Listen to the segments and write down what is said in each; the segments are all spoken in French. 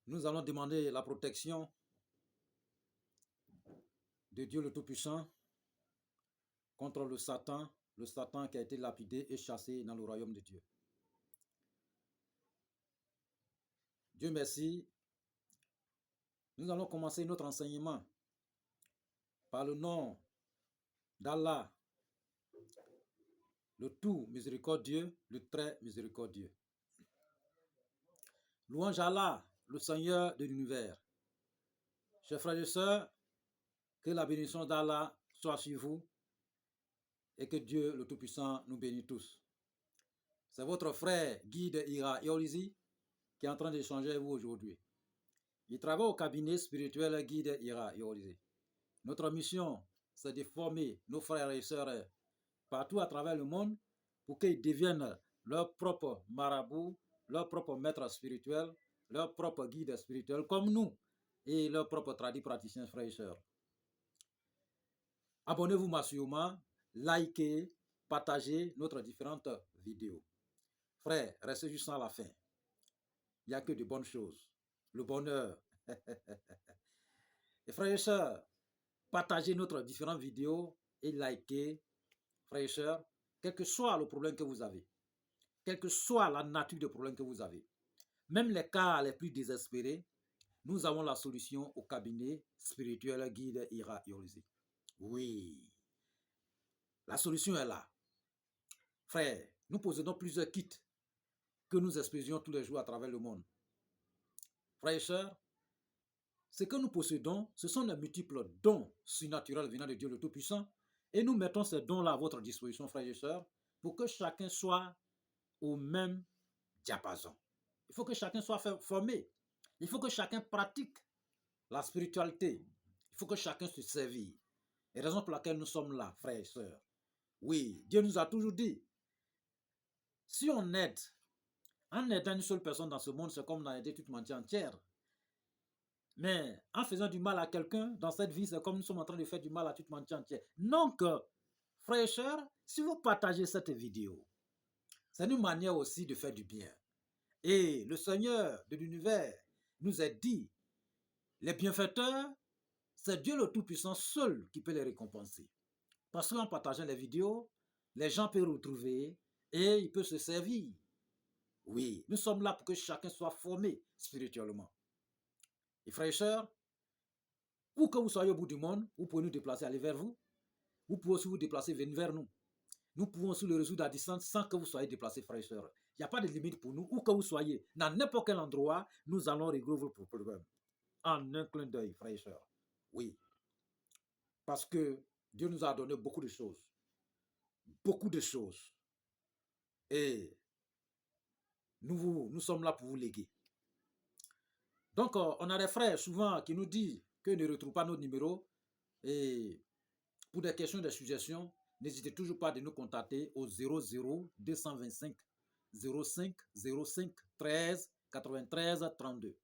Nous allons demander la protection de Dieu le Tout-Puissant contre le Satan qui a été lapidé et chassé dans le royaume de Dieu. Dieu merci. Nous allons commencer notre enseignement par le nom d'Allah, le tout miséricordieux, le très miséricordieux. Louange à Allah, le Seigneur de l'univers. Chers frères et sœurs, que la bénédiction d'Allah soit sur vous et que Dieu le Tout-Puissant nous bénisse tous. C'est votre frère guide Ira Iolizi qui est en train d'échanger avec vous aujourd'hui. Il travaille au cabinet spirituel guide Ira Iolizi. Notre mission, c'est de former nos frères et sœurs partout à travers le monde pour qu'ils deviennent leur propre marabout, leur propre maître spirituel, leur propre guide spirituel comme nous et leurs propres praticiens frères et sœurs. Abonnez-vous massivement, likez, partagez notre différentes vidéos. Frères, restez juste à la fin. Il n'y a que de bonnes choses. Le bonheur. Et frères et sœurs, partagez notre différentes vidéos et likez, frères et sœurs, quel que soit le problème que vous avez, quelle que soit la nature du problème que vous avez, même les cas les plus désespérés, nous avons la solution au cabinet spirituel guide Ira Iolizi. Oui, la solution est là. Frère, nous possédons plusieurs kits que nous expédions tous les jours à travers le monde. Frères et sœurs, ce que nous possédons, ce sont les multiples dons surnaturels venant de Dieu le Tout-Puissant et nous mettons ces dons-là à votre disposition, frères et sœurs, pour que chacun soit au même diapason. Il faut que chacun soit formé. Il faut que chacun pratique la spiritualité. Il faut que chacun se servisse. Et raison pour laquelle nous sommes là, frères et sœurs. Oui, Dieu nous a toujours dit, si on aide, en aidant une seule personne dans ce monde, c'est comme on a aidé toute l'humanité entière. Mais en faisant du mal à quelqu'un dans cette vie, c'est comme nous sommes en train de faire du mal à toute l'humanité entière. Donc, frères et sœurs, si vous partagez cette vidéo, c'est une manière aussi de faire du bien. Et le Seigneur de l'univers nous a dit, les bienfaiteurs, c'est Dieu le Tout-Puissant seul qui peut les récompenser. Parce qu'en partageant les vidéos, les gens peuvent retrouver et ils peuvent se servir. Oui, nous sommes là pour que chacun soit formé spirituellement. Et frères et sœurs, pour que vous soyez au bout du monde, vous pouvez nous déplacer, aller vers vous. Vous pouvez aussi vous déplacer, venir vers nous. Nous pouvons aussi le résoudre à distance sans que vous soyez déplacés, frères et sœurs. Il n'y a pas de limite pour nous, où que vous soyez. Dans n'importe quel endroit, nous allons régler vos problèmes. En un clin d'œil, frères et sœurs. Oui. Parce que Dieu nous a donné beaucoup de choses. Beaucoup de choses. Et nous sommes là pour vous léguer. Donc, on a des frères souvent qui nous disent qu'ils ne retrouvent pas nos numéros. Et pour des questions, des suggestions, n'hésitez toujours pas de nous contacter au 00 225 05 05 13 93 32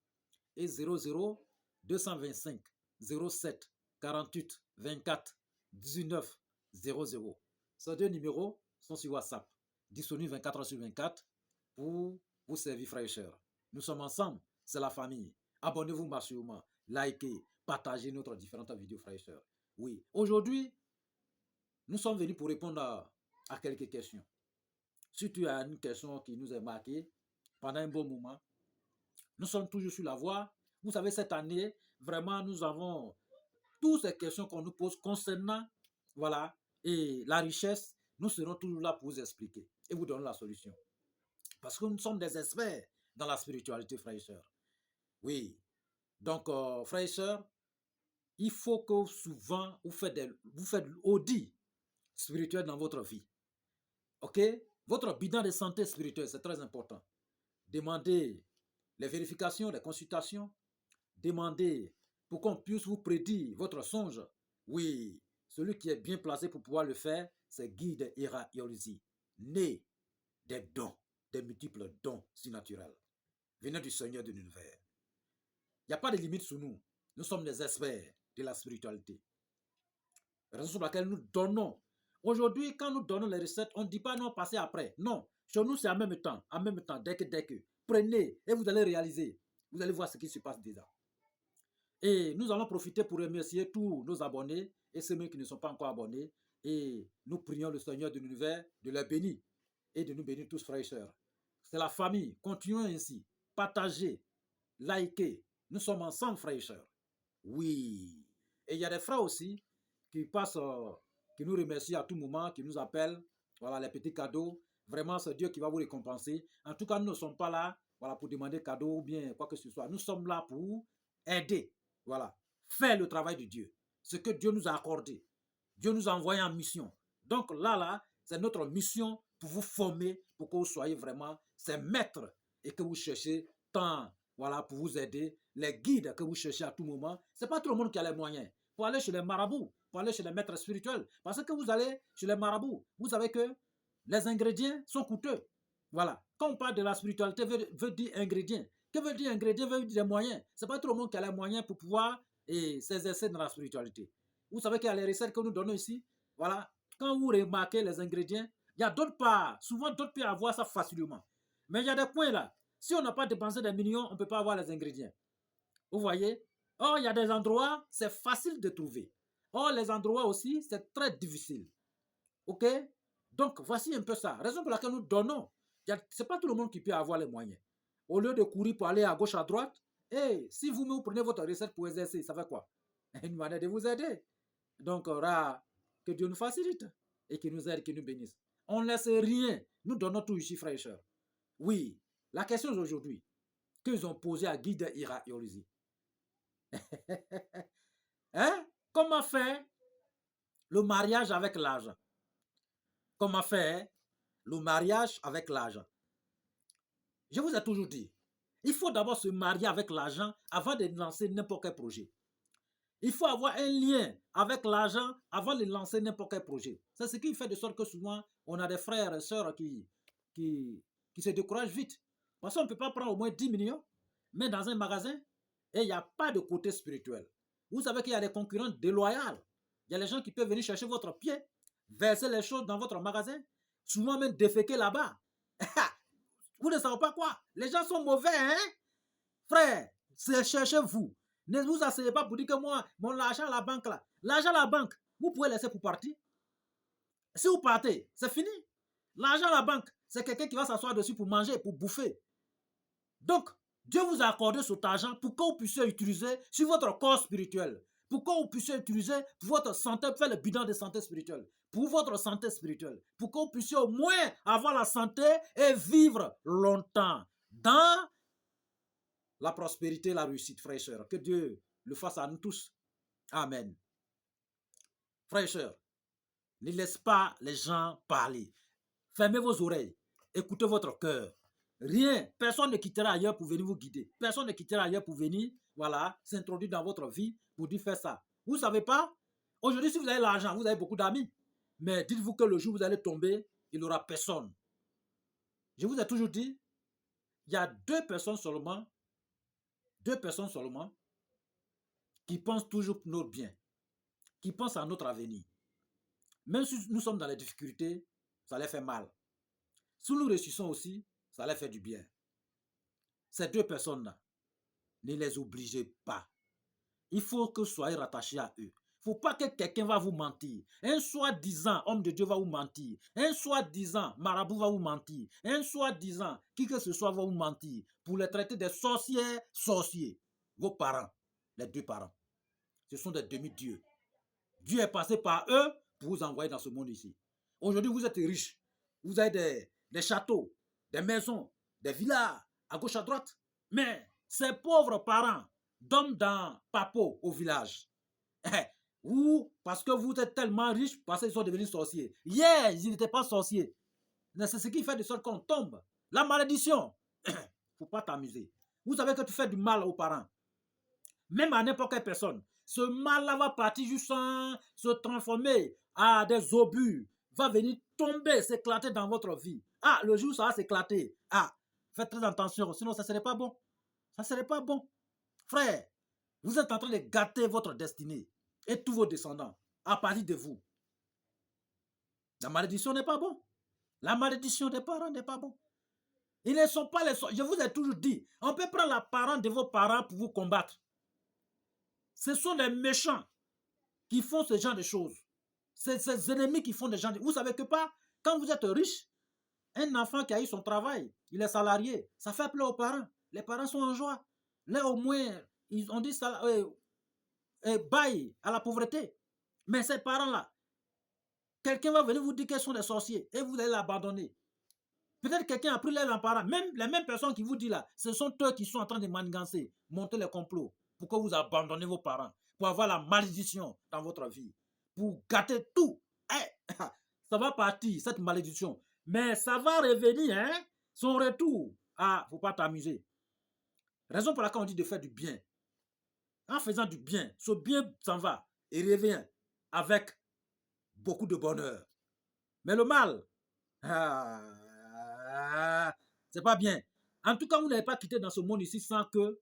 et 00 225 07 48 24 19 00. Ces deux numéros sont sur WhatsApp, disponibles 24 heures sur 24 pour vous servir, frères et sœurs. Nous sommes ensemble, c'est la famille. Abonnez-vous massivement, likez, partagez notre différentes vidéos, frères et sœurs. Oui, aujourd'hui, nous sommes venus pour répondre à quelques questions. Si tu as une question qui nous est marquée pendant un bon moment, nous sommes toujours sur la voie. Vous savez, cette année, vraiment, nous avons toutes ces questions qu'on nous pose concernant, voilà, et la richesse. Nous serons toujours là pour vous expliquer et vous donner la solution. Parce que nous sommes des experts dans la spiritualité, frères et sœurs. Oui. Donc, frères et sœurs, il faut que souvent vous faites l'audit spirituel dans votre vie. Ok? Votre bilan de santé spirituelle, c'est très important. Demandez les vérifications, les consultations. Demandez pour qu'on puisse vous prédire votre songe. Oui, celui qui est bien placé pour pouvoir le faire, c'est Guide Ira Iolizi, né des dons, des multiples dons surnaturels, venant du Seigneur de l'univers. Il n'y a pas de limite sur nous. Nous sommes des experts de la spiritualité. Raison pour laquelle nous donnons. Aujourd'hui, quand nous donnons les recettes, on ne dit pas non, passer après. Non, chez nous, c'est en même temps, dès que. Prenez et vous allez réaliser. Vous allez voir ce qui se passe déjà. Et nous allons profiter pour remercier tous nos abonnés et ceux qui ne sont pas encore abonnés. Et nous prions le Seigneur de l'univers de les bénir et de nous bénir tous, frères et sœurs. C'est la famille. Continuons ainsi. Partagez, likez. Nous sommes ensemble, frères et sœurs. Oui. Et il y a des frères aussi qui passent, qui nous remercient à tout moment, qui nous appellent. Voilà, les petits cadeaux. Vraiment, c'est Dieu qui va vous récompenser. En tout cas, nous ne sommes pas là, voilà, pour demander cadeau ou bien quoi que ce soit. Nous sommes là pour aider. Voilà. Faire le travail de Dieu. Ce que Dieu nous a accordé. Dieu nous a envoyé en mission. Donc là, c'est notre mission pour vous former, pour que vous soyez vraiment ces maîtres et que vous cherchez tant, voilà, pour vous aider, les guides que vous cherchez à tout moment. Ce n'est pas tout le monde qui a les moyens. Pour aller chez les marabouts, pour aller chez les maîtres spirituels. Parce que vous allez chez les marabouts, vous savez que les ingrédients sont coûteux. Voilà. Quand on parle de la spiritualité, veut dire ingrédients. Que veut dire ingrédients? Veut dire des moyens. Ce n'est pas tout le monde qui a les moyens pour pouvoir s'exercer dans la spiritualité. Vous savez qu'il y a les recettes que nous donnons ici. Voilà. Quand vous remarquez les ingrédients, il y a d'autres parts. Souvent, d'autres peuvent avoir ça facilement. Mais il y a des coins là. Si on n'a pas dépensé des millions, on ne peut pas avoir les ingrédients. Vous voyez? Or, il y a des endroits, c'est facile de trouver. Or, les endroits aussi, c'est très difficile. OK? Donc, voici un peu ça. Raison pour laquelle nous donnons. Ce n'est pas tout le monde qui peut avoir les moyens. Au lieu de courir pour aller à gauche, à droite, si vous prenez votre recette pour exercer, ça fait quoi? Une manière de vous aider. Donc, que Dieu nous facilite et qu'il nous aide, qu'il nous bénisse. On ne laisse rien. Nous donnons tout ici, frères et sœurs. Oui, la question d'aujourd'hui qu'ils ont posée à Guide Ira Iolusi. Hein? Comment faire le mariage avec l'argent? Comment faire le mariage avec l'argent? Je vous ai toujours dit, il faut d'abord se marier avec l'argent avant de lancer n'importe quel projet. Il faut avoir un lien avec l'argent avant de lancer n'importe quel projet. C'est ce qui fait de sorte que souvent, on a des frères et sœurs qui se découragent vite. Parce qu'on ne peut pas prendre au moins 10 millions, mais dans un magasin, et il n'y a pas de côté spirituel. Vous savez qu'il y a des concurrents déloyaux. Il y a les gens qui peuvent venir chercher votre pied, verser les choses dans votre magasin, souvent même déféquer là-bas. Vous ne savez pas quoi. Les gens sont mauvais, hein? Frère, cherchez-vous. Ne vous asseyez pas pour dire que moi, mon argent à la banque là. L'argent à la banque, vous pouvez laisser pour partir. Si vous partez, c'est fini. L'argent à la banque, c'est quelqu'un qui va s'asseoir dessus pour manger, pour bouffer. Donc, Dieu vous a accordé cet argent pour que vous puissiez utiliser sur votre corps spirituel. Pour que vous puissiez utiliser pour votre santé, faire le bilan de santé spirituelle. Pour votre santé spirituelle. Pour que vous puissiez au moins avoir la santé et vivre longtemps dans la prospérité et la réussite, frères et sœurs. Que Dieu le fasse à nous tous. Amen. Frères et sœurs, ne laissez pas les gens parler. Fermez vos oreilles. Écoutez votre cœur. Rien, personne ne quittera ailleurs pour venir vous guider. Personne ne quittera ailleurs pour venir, voilà, s'introduire dans votre vie pour dire faire ça. Vous ne savez pas? Aujourd'hui, si vous avez l'argent, vous avez beaucoup d'amis. Mais dites-vous que le jour où vous allez tomber, il n'y aura personne. Je vous ai toujours dit, il y a deux personnes seulement qui pensent toujours pour notre bien, qui pensent à notre avenir. Même si nous sommes dans les difficultés, ça les fait mal. Si nous réussissons aussi, ça leur fait du bien. Ces deux personnes-là, ne les obligez pas. Il faut que vous soyez rattachés à eux. Il ne faut pas que quelqu'un va vous mentir. Un soi-disant homme de Dieu va vous mentir. Un soi-disant marabout va vous mentir. Un soi-disant qui que ce soit va vous mentir. Pour les traiter des sorciers. Vos parents, les deux parents, ce sont des demi-dieux. Dieu est passé par eux pour vous envoyer dans ce monde ici. Aujourd'hui, vous êtes riches. Vous avez des châteaux, des maisons, des villas, à gauche, à droite. Mais ces pauvres parents dorment dans Papo au village. Ou parce que vous êtes tellement riches, parce qu'ils sont devenus sorciers. Hier, ils n'étaient pas sorciers. Mais c'est ce qui fait de sorte qu'on tombe. La malédiction. Il ne faut pas t'amuser. Vous savez que tu fais du mal aux parents. Même à n'importe quelle personne. Ce mal-là va partir jusqu'à se transformer à des obus. Va venir tomber, s'éclater dans votre vie. Ah, le jour où ça va s'éclater. Ah, faites très attention, sinon ça ne serait pas bon. Ça ne serait pas bon. Frère, vous êtes en train de gâter votre destinée et tous vos descendants à partir de vous. La malédiction n'est pas bon. La malédiction des parents n'est pas bon. Ils ne sont pas les sorciers. Je vous ai toujours dit, on peut prendre la parente de vos parents pour vous combattre. Ce sont des méchants qui font ce genre de choses. C'est ces ennemis qui font des gens. Vous savez que pas, quand vous êtes riche, un enfant qui a eu son travail, il est salarié, ça fait plaisir aux parents. Les parents sont en joie. Là, au moins, on dit ça, bail à la pauvreté. Mais ces parents-là, quelqu'un va venir vous dire qu'ils sont des sorciers et vous allez l'abandonner. Peut-être quelqu'un a pris leurs parents. Même les mêmes personnes qui vous disent là, ce sont eux qui sont en train de manigancer, monter les complots pour que vous abandonnez vos parents, pour avoir la malédiction dans votre vie, pour gâter tout. Ça va partir, cette malédiction. Mais ça va revenir, hein? Son retour. Ah, faut pas t'amuser. Raison pour laquelle on dit de faire du bien. En faisant du bien, ce bien s'en va et revient avec beaucoup de bonheur. Mais le mal, c'est pas bien. En tout cas, vous n'avez pas quitté dans ce monde ici sans que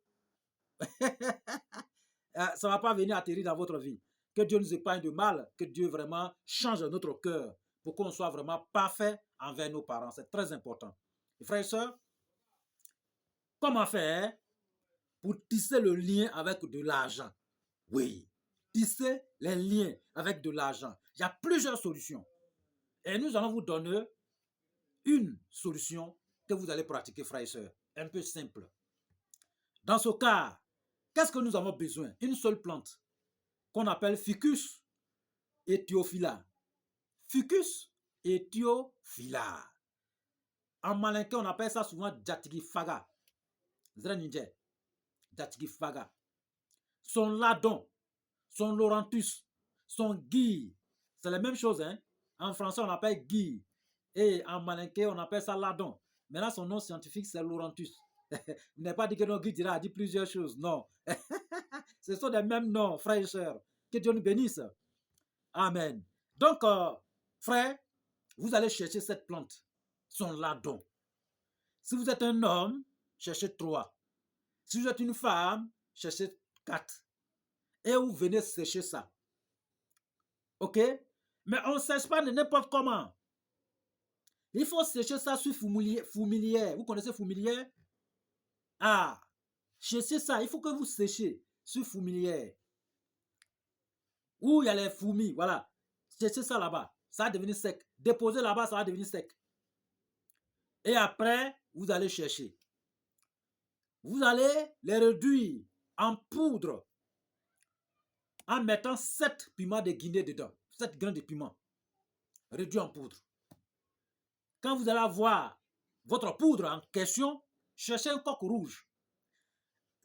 ça ne va pas venir atterrir dans votre vie. Que Dieu nous épargne de mal, que Dieu vraiment change notre cœur pour qu'on soit vraiment parfait envers nos parents. C'est très important. Et frères et sœurs, comment faire pour tisser le lien avec de l'argent? Oui, tisser les liens avec de l'argent. Il y a plusieurs solutions. Et nous allons vous donner une solution que vous allez pratiquer, frères et sœurs. Un peu simple. Dans ce cas, qu'est-ce que nous avons besoin? Une seule plante qu'on appelle Ficus ethiophylla. Ficus ethiophylla. En malinqué, on appelle ça souvent Jatigifaga. Jatigifaga. Son ladon, son laurantus, son gui. C'est la même chose, hein? En français, on appelle gui. Et en malinqué, on appelle ça ladon. Mais là, son nom scientifique, c'est laurantus. Vous n'avez pas dit que non, Guy Dira a dit plusieurs choses. Non. Ce sont les mêmes noms, frères et sœurs. Que Dieu nous bénisse. Amen. Donc, frère, vous allez chercher cette plante, son ladon. Si vous êtes un homme, cherchez 3. Si vous êtes une femme, cherchez 4. Et vous venez sécher ça. OK? Mais on ne sèche pas de n'importe comment. Il faut sécher ça sur fourmilière. Vous connaissez fourmilière? Ah, séchez ça. Il faut que vous séchiez sur fourmilière. Où il y a les fourmis, voilà. Séchez ça là-bas. Ça va devenir sec. Déposez là-bas, ça va devenir sec. Et après, vous allez chercher. Vous allez les réduire en poudre en mettant 7 piments de Guinée dedans. 7 grains de piment réduits en poudre. Quand vous allez avoir votre poudre en question, cherchez un coq rouge.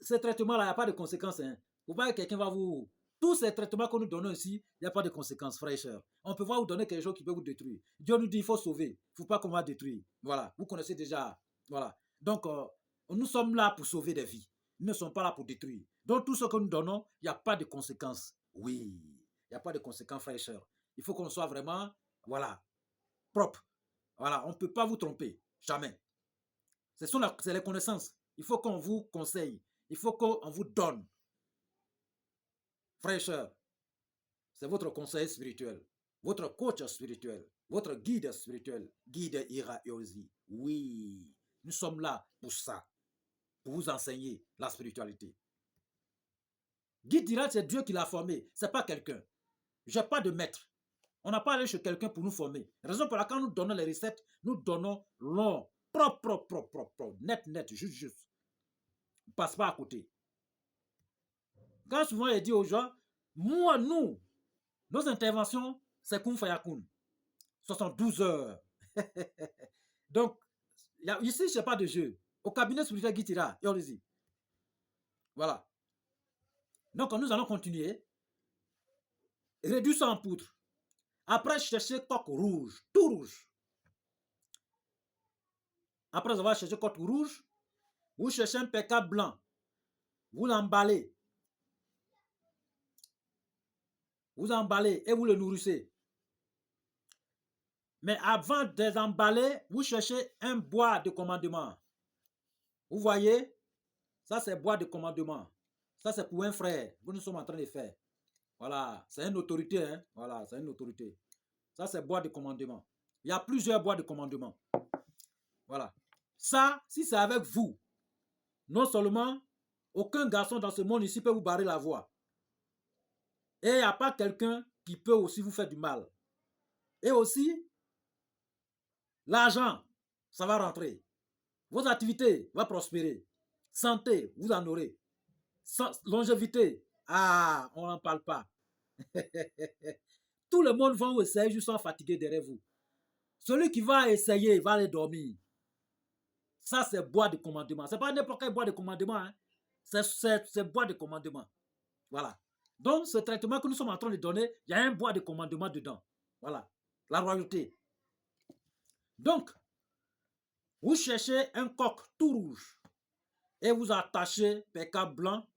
Ce traitement-là, il n'y a pas de conséquences. Hein. Vous voyez, quelqu'un va vous... Tous ces traitements que nous donnons ici, il n'y a pas de conséquences, frères et sœurs. On peut pas vous donner quelque chose qui peut vous détruire. Dieu nous dit qu'il faut sauver. Il ne faut pas qu'on va détruire. Voilà. Vous connaissez déjà. Voilà. Donc, nous sommes là pour sauver des vies. Nous ne sommes pas là pour détruire. Donc, tout ce que nous donnons, il n'y a pas de conséquences. Oui. Il n'y a pas de conséquences, frères et sœurs. Il faut qu'on soit vraiment, voilà, propre. Voilà. On ne peut pas vous tromper. Jamais. C'est les connaissances. Il faut qu'on vous conseille. Il faut qu'on vous donne. Frères et sœurs, c'est votre conseiller spirituel, votre coach spirituel, votre guide spirituel, guide Ira Yosi. Oui, nous sommes là pour ça, pour vous enseigner la spiritualité. Guide Ira, c'est Dieu qui l'a formé, c'est pas quelqu'un. Je n'ai pas de maître. On n'a pas allé chez quelqu'un pour nous former. Raison pour laquelle nous donnons les recettes, nous donnons long, propre, net, juste. On ne passe pas à côté. Quand souvent il dit aux gens, moi, nos interventions, c'est Kun Fayakun. 72 heures. Donc, ici, je n'ai pas de jeu. Au cabinet spirituel Guitira, allez-y. Voilà. Donc, nous allons continuer. Réduire ça en poudre. Après, chercher coq rouge, tout rouge. Après avoir cherché coq rouge, vous cherchez un pécat blanc. Vous l'emballez. Vous emballez et vous le nourrissez. Mais avant de les emballer, vous cherchez un bois de commandement. Vous voyez, ça c'est bois de commandement. Ça c'est pour un frère que nous sommes en train de faire. Voilà, c'est une autorité. Hein? Voilà, c'est une autorité. Ça c'est bois de commandement. Il y a plusieurs bois de commandement. Voilà. Ça, si c'est avec vous, non seulement aucun garçon dans ce monde ici peut vous barrer la voie. Et il n'y a pas quelqu'un qui peut aussi vous faire du mal. Et aussi, l'argent, ça va rentrer. Vos activités vont prospérer. Santé, vous en aurez. Longévité, ah, on n'en parle pas. Tout le monde va essayer juste en fatigué derrière vous. Celui qui va essayer va aller dormir. Ça, c'est bois de commandement. Ce n'est pas n'importe quel bois de commandement. Hein. C'est bois de commandement. Voilà. Donc, ce traitement que nous sommes en train de donner, il y a un bois de commandement dedans. Voilà. La royauté. Donc, vous cherchez un coq tout rouge et vous attachez pécable blanc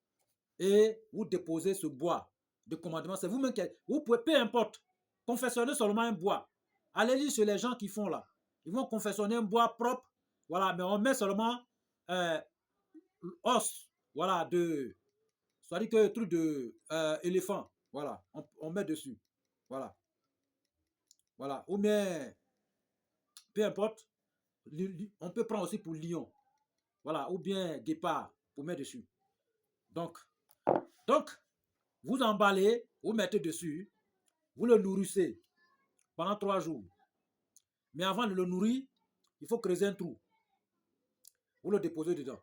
et vous déposez ce bois de commandement. C'est vous-même qui... Vous pouvez, peu importe, confectionner seulement un bois. Allez lire sur les gens qui font là. Ils vont confectionner un bois propre. Voilà, mais on met seulement os. Voilà, de... C'est-à-dire que truc de éléphant. Voilà, on met dessus. Voilà. Voilà. Ou bien, peu importe, on peut prendre aussi pour lion. Voilà, ou bien guépard pour mettre dessus. Donc, vous emballez, vous mettez dessus, vous le nourrissez pendant 3 jours. Mais avant de le nourrir, il faut creuser un trou. Vous le déposez dedans.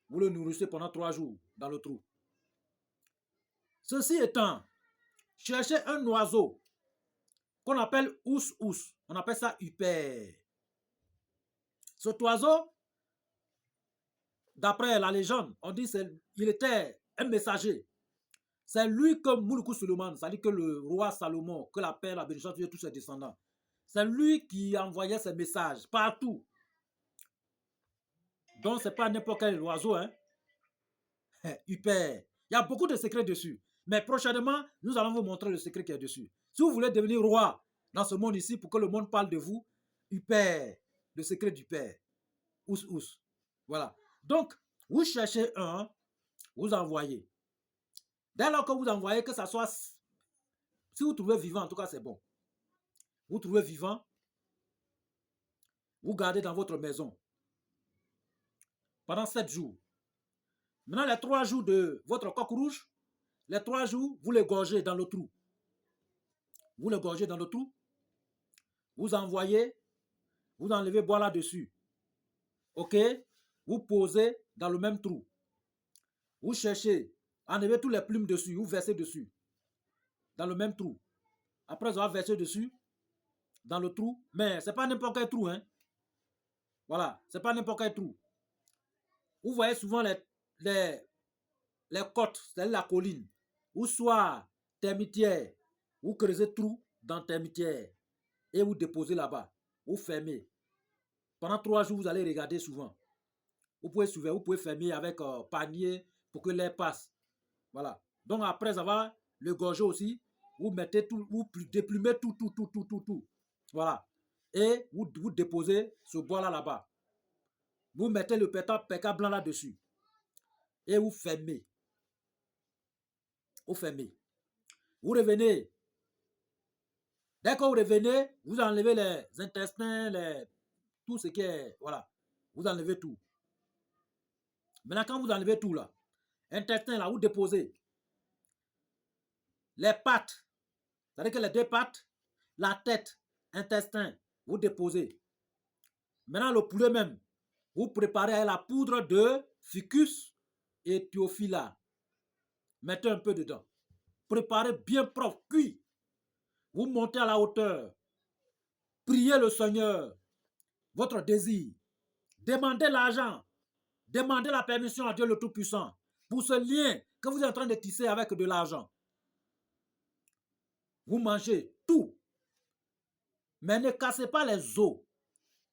Vous le nourrissez pendant 3 jours dans le trou. Ceci étant, cherchez un oiseau qu'on appelle ous-ous. On appelle ça hyper. Cet oiseau, d'après la légende, on dit qu'il était un messager. C'est lui comme Mouloukou Suleiman, c'est-à-dire que le roi Salomon, que la paix, la bénédiction de tous ses descendants. C'est lui qui envoyait ses messages partout. Donc, ce n'est pas n'importe quel oiseau. Hein? Hyper. Il y a beaucoup de secrets dessus. Mais prochainement, nous allons vous montrer le secret qui est dessus. Si vous voulez devenir roi dans ce monde ici, pour que le monde parle de vous, hyper. Le secret du père. Ous. Voilà. Donc, vous cherchez un, vous envoyez. Dès lors que vous envoyez, que ça soit... Si vous trouvez vivant, en tout cas, c'est bon. Vous trouvez vivant, vous gardez dans votre maison pendant 7 jours. Maintenant, les 3 jours de votre coq rouge, les 3 jours, vous les gorgez dans le trou. Vous le gorgez dans le trou, vous envoyez, vous enlevez bois là-dessus. OK? Vous posez dans le même trou. Vous cherchez, enlevez toutes les plumes dessus, vous versez dessus. Dans le même trou. Après avoir versé dessus, dans le trou, mais ce n'est pas n'importe quel trou, hein? Voilà, ce n'est pas n'importe quel trou. Vous voyez souvent les côtes, c'est-à-dire la colline, ou soit termitière, vous creusez trou dans termitière et vous déposez là-bas, vous fermez. Pendant 3 jours, vous allez regarder souvent. Vous pouvez fermer avec panier pour que l'air passe. Voilà. Donc après avoir le gorgé aussi, vous mettez tout, vous déplumez tout. Voilà. Et vous déposez ce bois là-bas. Vous mettez le pécable blanc là-dessus. Et vous fermez. Vous fermez. Vous revenez. Dès que vous revenez, vous enlevez les intestins, tout ce qui est... Voilà. Vous enlevez tout. Maintenant, quand vous enlevez tout là, intestin là, vous déposez les pattes. C'est-à-dire que les 2 pattes, la tête, intestin, vous déposez. Maintenant, le poulet même, vous préparez la poudre de ficus et théophila. Mettez un peu dedans. Préparez bien propre, cuit. Vous montez à la hauteur. Priez le Seigneur. Votre désir. Demandez l'argent. Demandez la permission à Dieu le Tout-Puissant pour ce lien que vous êtes en train de tisser avec de l'argent. Vous mangez tout. Mais ne cassez pas les os.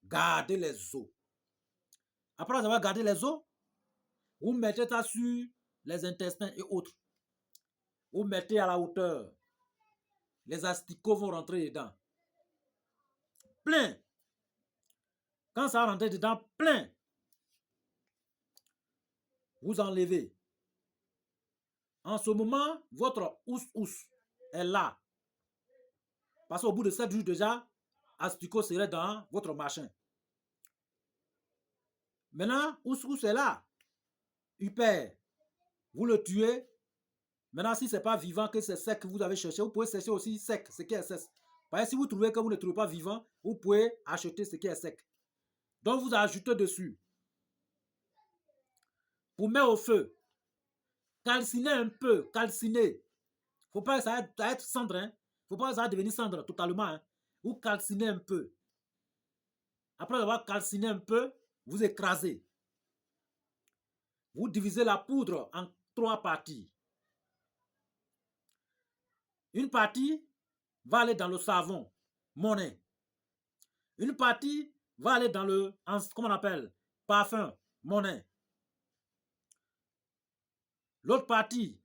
Gardez les os. Après avoir gardé les os, vous mettez ça sur les intestins et autres. Vous mettez à la hauteur. Les asticots vont rentrer dedans. Plein. Quand ça va rentrer dedans, plein. Vous enlevez. En ce moment, votre ous est là. Parce qu'au bout de 7 jours déjà, asticot serait dans votre machin. Maintenant, où c'est là? Il perd. Vous le tuez. Maintenant, si ce n'est pas vivant, que c'est sec que vous avez cherché, vous pouvez chercher aussi sec, ce qui est sec. Par exemple, si vous trouvez que vous ne trouvez pas vivant, vous pouvez acheter ce qui est sec. Donc, vous ajoutez dessus. Vous mettez au feu. Calciner un peu, calciner. Il ne faut pas que ça être cendre. Il ne faut pas que ça devenir cendre totalement. Hein. Vous calcinez un peu. Après avoir calciné un peu, vous écrasez. Vous divisez la poudre en 3 parties. Une partie va aller dans le savon, monnaie. Une partie va aller dans le, comment on appelle, parfum, monnaie. L'autre partie,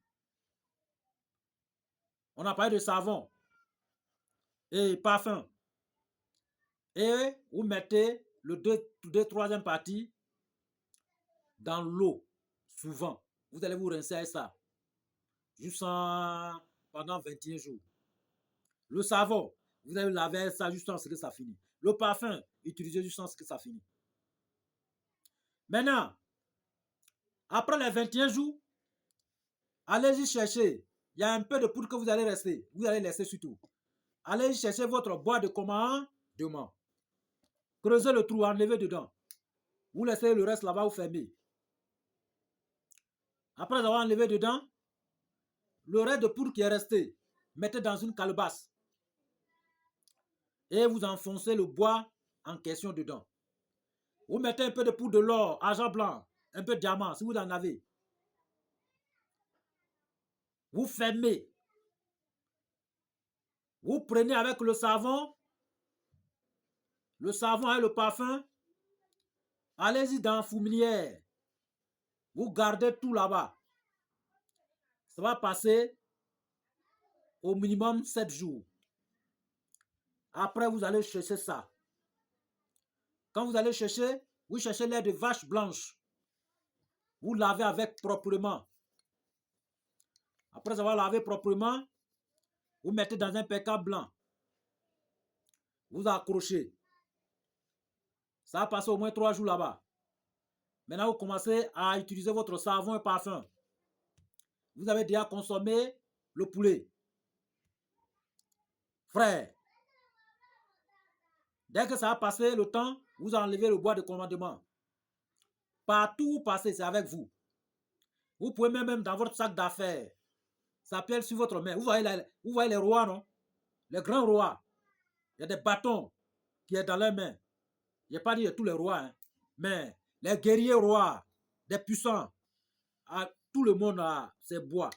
on a parlé de savon et parfum. Et vous mettez le troisième partie dans l'eau, souvent. Vous allez vous rincer avec ça, jusqu'à pendant 21 jours. Le savon, vous allez laver avec ça jusqu'à ce que ça finisse. Le parfum, utilisez jusqu'à ce que ça finisse. Maintenant, après les 21 jours, allez-y chercher. Il y a un peu de poudre que vous allez rester. Vous allez laisser surtout. Allez chercher votre boîte de commandement. Creusez le trou, enlevez dedans. Vous laissez le reste là-bas, vous fermez. Après avoir enlevé dedans, le reste de poudre qui est resté, mettez dans une calebasse. Et vous enfoncez le bois en question dedans. Vous mettez un peu de poudre de l'or, argent blanc, un peu de diamant, si vous en avez. Vous fermez. Vous prenez avec le savon et le parfum. Allez-y dans la fourmilière. Vous gardez tout là-bas. Ça va passer au minimum 7 jours. Après, vous allez chercher ça. Quand vous allez chercher, vous cherchez l'air de vache blanche. Vous lavez avec proprement. Après avoir lavé proprement, vous mettez dans un pécard blanc. Vous accrochez. Ça va passer au moins 3 jours là-bas. Maintenant, vous commencez à utiliser votre savon et parfum. Vous avez déjà consommé le poulet. Frère, dès que ça a passé le temps, vous enlevez le bois de commandement. Partout où vous passez, c'est avec vous. Vous pouvez même dans votre sac d'affaires. Ça pèle sur votre main. Vous voyez les rois, non? Les grands rois. Il y a des bâtons qui sont dans leurs mains. Je n'ai pas dit tous les rois, hein, mais les guerriers rois, des puissants, tout le monde a ces bois.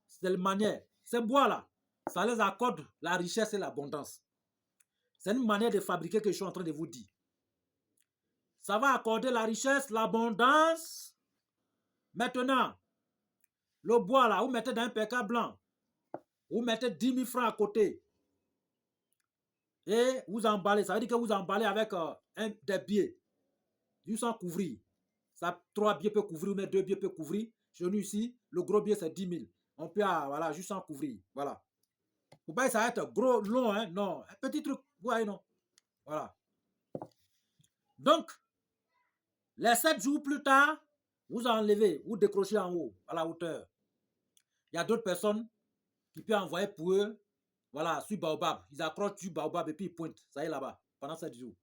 C'est la manière. Ces bois-là, ça les accorde la richesse et l'abondance. C'est une manière de fabriquer que je suis en train de vous dire. Ça va accorder la richesse, l'abondance. Maintenant, le bois là, vous mettez dans un pécard blanc. Vous mettez 10 000 francs à côté. Et vous emballez. Ça veut dire que vous emballez avec des billets. Juste sans couvrir. Ça, 3 billets peuvent couvrir, mais 2 billets peuvent couvrir. Chez nous ici, le gros billet c'est 10 000. On peut, voilà, juste sans couvrir. Voilà. Faut pas que ça va être gros, long, hein. Non. Un petit truc. Vous voyez, non. Voilà. Donc, les 7 jours plus tard, vous enlevez, vous décrochez en haut, à la hauteur. Il y a d'autres personnes qui peuvent envoyer pour eux, voilà, sur Baobab. Ils accrochent sur Baobab et puis ils pointent. Ça y est là-bas, pendant 7 jours.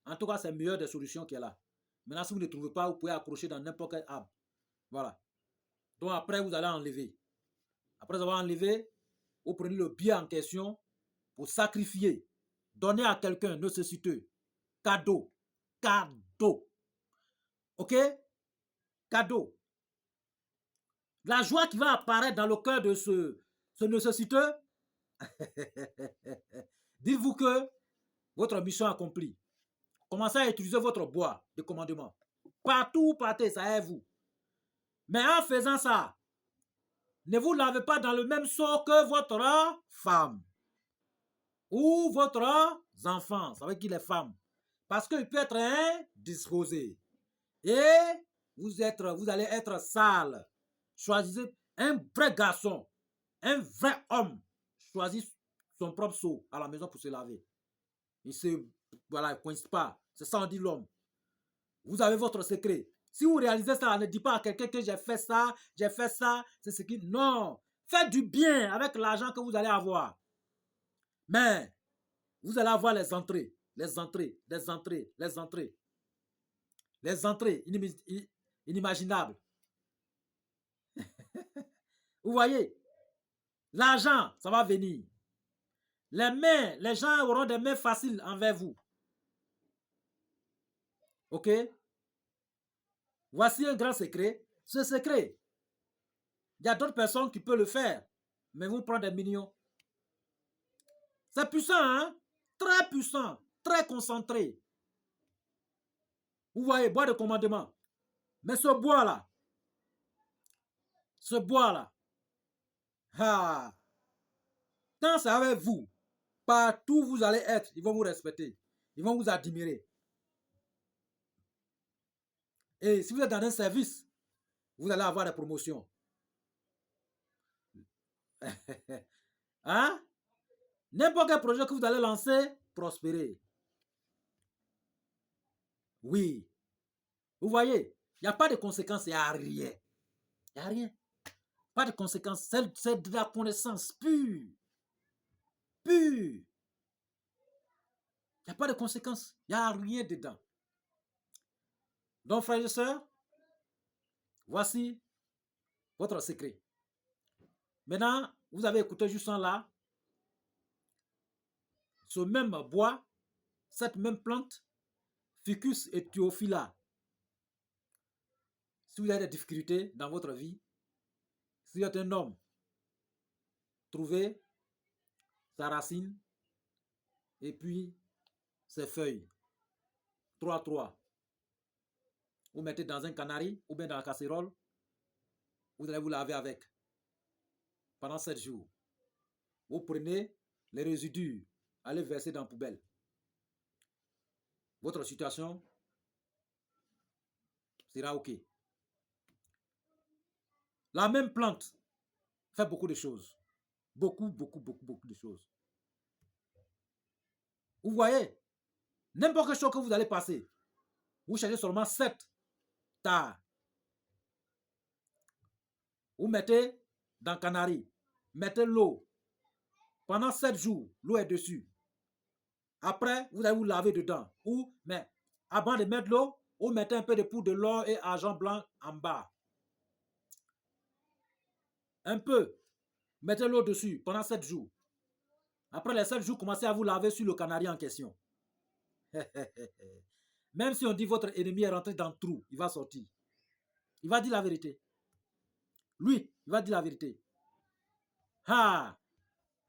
En tout cas, c'est la meilleure des solutions qui est là. Maintenant, si vous ne trouvez pas, vous pouvez accrocher dans n'importe quel arbre. Voilà. Donc après, vous allez enlever. Après avoir enlevé, vous prenez le billet en question pour sacrifier. Donner à quelqu'un nécessiteux. Cadeau. Cadeau. OK? Cadeau. La joie qui va apparaître dans le cœur de ce nécessiteux, dites-vous que votre mission accomplie. Commencez à utiliser votre bois de commandement. Partout où partez, ça est vous. Mais en faisant ça, ne vous lavez pas dans le même seau que votre femme ou votre enfant. Ça veut dire les femmes. Parce qu'il peut être indisposé. Et vous allez être sale. Choisissez un vrai garçon, un vrai homme. Choisissez son propre seau à la maison pour se laver. Il se, voilà, il ne coince pas. C'est ça on dit l'homme. Vous avez votre secret. Si vous réalisez ça, ne dites pas à quelqu'un que j'ai fait ça, c'est ce qui... Non. Faites du bien avec l'argent que vous allez avoir. Mais, vous allez avoir les entrées, les entrées, les entrées, les entrées. Les entrées inimaginables. Vous voyez, l'argent, ça va venir. Les gens auront des mains faciles envers vous. Ok? Voici un grand secret. Ce secret, il y a d'autres personnes qui peuvent le faire, mais vous prendre des millions. C'est puissant, hein? Très puissant, très concentré. Vous voyez, bois de commandement. Mais ce bois-là, ah, quand c'est avec vous, partout où vous allez être, ils vont vous respecter. Ils vont vous admirer. Et si vous êtes dans un service, vous allez avoir des promotions. Hein? N'importe quel projet que vous allez lancer, prospérer. Oui. Vous voyez, il n'y a pas de conséquences, il n'y a rien. Il n'y a rien. Pas de conséquences. C'est de la connaissance pure. Pure. Il n'y a pas de conséquences. Il n'y a rien dedans. Donc, frères et sœurs, voici votre secret. Maintenant, vous avez écouté juste là. Ce même bois, cette même plante, Ficus et Théophila. Si vous avez des difficultés dans votre vie, si vous êtes un homme, trouvez sa racine et puis ses feuilles. 3-3. Vous mettez dans un canari ou bien dans la casserole. Vous allez vous laver avec pendant 7 jours. Vous prenez les résidus, allez verser dans la poubelle. Votre situation sera OK. La même plante fait beaucoup de choses. Beaucoup de choses. Vous voyez, n'importe quelle chose que vous allez passer, vous cherchez seulement 7 tares. Vous mettez dans le canari, mettez l'eau. Pendant 7 jours, l'eau est dessus. Après, vous allez vous laver dedans. Mais avant de mettre l'eau, vous mettez un peu de poudre de l'or et argent blanc en bas. Un peu. Mettez l'eau dessus pendant 7 jours. Après les 7 jours, commencez à vous laver sur le canari en question. Même si on dit votre ennemi est rentré dans le trou, il va sortir. Il va dire la vérité. Lui, il va dire la vérité. Ah,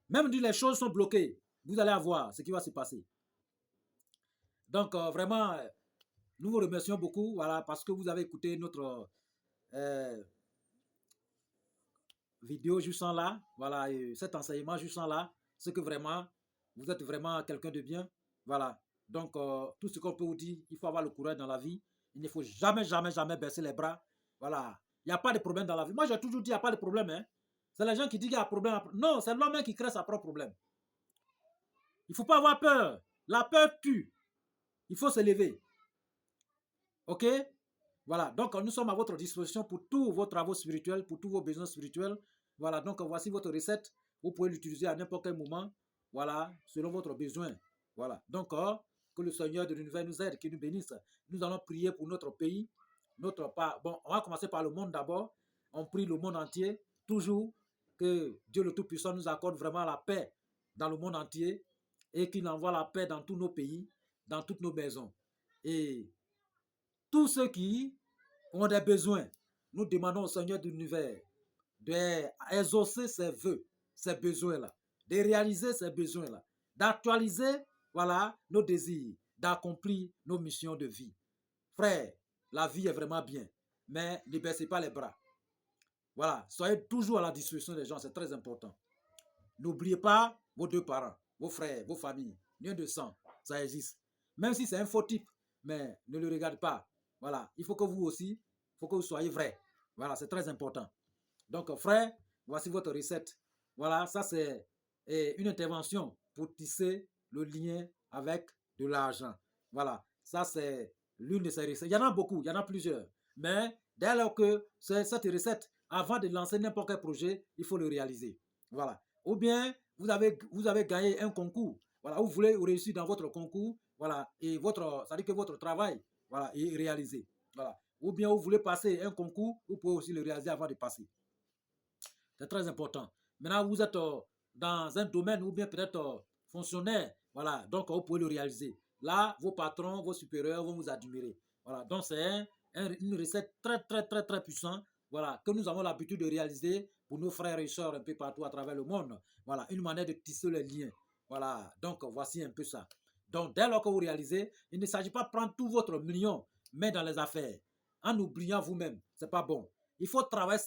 même si les choses sont bloquées, vous allez voir ce qui va se passer. Donc, vraiment, nous vous remercions beaucoup, voilà, parce que vous avez écouté notre vidéo juste en là, voilà, et cet enseignement juste en là, c'est que vraiment, vous êtes vraiment quelqu'un de bien, voilà. Donc, tout ce qu'on peut vous dire, il faut avoir le courage dans la vie. Il ne faut jamais baisser les bras. Voilà. Il n'y a pas de problème dans la vie. Moi, j'ai toujours dit, il n'y a pas de problème. Hein. C'est les gens qui disent qu'il y a un problème. Non, c'est l'homme qui crée sa propre problème. Il ne faut pas avoir peur. La peur tue. Il faut se lever. OK? Voilà. Donc, nous sommes à votre disposition pour tous vos travaux spirituels, pour tous vos besoins spirituels. Voilà. Donc, voici votre recette. Vous pouvez l'utiliser à n'importe quel moment. Voilà. Selon votre besoin. Voilà. Donc, que le Seigneur de l'univers nous aide, qu'il nous bénisse. Nous allons prier pour notre pays. Bon, on va commencer par le monde d'abord. On prie le monde entier. Toujours que Dieu le Tout-Puissant nous accorde vraiment la paix dans le monde entier et qu'il envoie la paix dans tous nos pays, dans toutes nos maisons. Et tous ceux qui ont des besoins, nous demandons au Seigneur de l'univers d'exaucer ses vœux, ses besoins-là, de réaliser ses besoins-là, d'actualiser, voilà, nos désirs, d'accomplir nos missions de vie. Frère, la vie est vraiment bien, mais ne baissez pas les bras. Voilà, soyez toujours à la disposition des gens, c'est très important. N'oubliez pas vos 2 parents, vos frères, vos familles, lien de sang, ça existe. Même si c'est un faux type, mais ne le regardez pas. Voilà, il faut que vous aussi, il faut que vous soyez vrai. Voilà, c'est très important. Donc, frère, voici votre recette. Voilà, ça c'est une intervention pour tisser le lien avec de l'argent. Voilà, ça c'est l'une de ces recettes. Il y en a beaucoup, il y en a plusieurs. Mais dès lors que cette recette, avant de lancer n'importe quel projet, il faut le réaliser. Voilà. Ou bien, vous avez gagné un concours. Voilà, vous voulez réussir dans votre concours. Voilà. Et ça dit que votre travail, voilà, est réalisé. Voilà. Ou bien, vous voulez passer un concours, vous pouvez aussi le réaliser avant de passer. C'est très important. Maintenant, vous êtes dans un domaine ou bien peut-être fonctionnaire. Voilà, donc vous pouvez le réaliser. Là, vos patrons, vos supérieurs vont vous admirer. Voilà, donc c'est une recette très, très, très, très puissante. Voilà, que nous avons l'habitude de réaliser pour nos frères et sœurs un peu partout à travers le monde. Voilà, une manière de tisser les liens. Voilà, donc voici un peu ça. Donc, dès lors que vous réalisez, il ne s'agit pas de prendre tout votre million, mais dans les affaires, en oubliant vous-même. C'est pas bon. Il faut travailler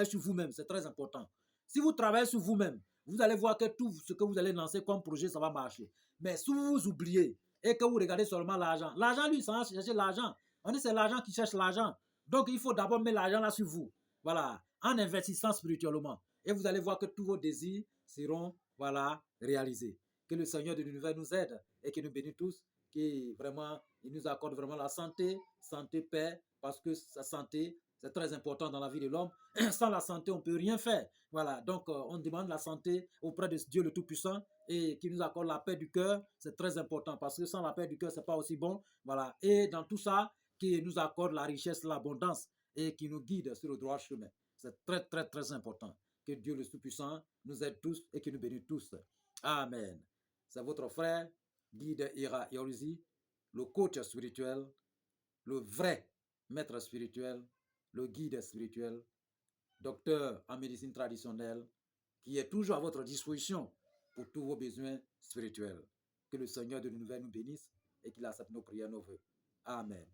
sur vous-même, c'est très important. Si vous travaillez sur vous-même, vous allez voir que tout ce que vous allez lancer comme projet, ça va marcher. Mais si vous vous oubliez et que vous regardez seulement l'argent, l'argent, lui, ça va chercher l'argent. On dit c'est l'argent qui cherche l'argent. Donc, il faut d'abord mettre l'argent là sur vous. Voilà, en investissant spirituellement. Et vous allez voir que tous vos désirs seront, voilà, réalisés. Que le Seigneur de l'univers nous aide et qu'il nous bénisse tous, qu'il vraiment, il nous accorde vraiment la santé, paix, parce que sa santé, c'est très important dans la vie de l'homme. Sans la santé, on ne peut rien faire. Voilà, donc on demande la santé auprès de Dieu le Tout-Puissant et qui nous accorde la paix du cœur. C'est très important parce que sans la paix du cœur, ce n'est pas aussi bon. Voilà, et dans tout ça, qui nous accorde la richesse, l'abondance et qui nous guide sur le droit chemin. C'est très, très, très important. Que Dieu le Tout-Puissant nous aide tous et qu'il nous bénisse tous. Amen. C'est votre frère, guide Ira Yoruzi, le coach spirituel, le vrai maître spirituel, le guide spirituel, docteur en médecine traditionnelle, qui est toujours à votre disposition pour tous vos besoins spirituels. Que le Seigneur de l'univers nous bénisse et qu'il accepte nos prières, nos vœux. Amen.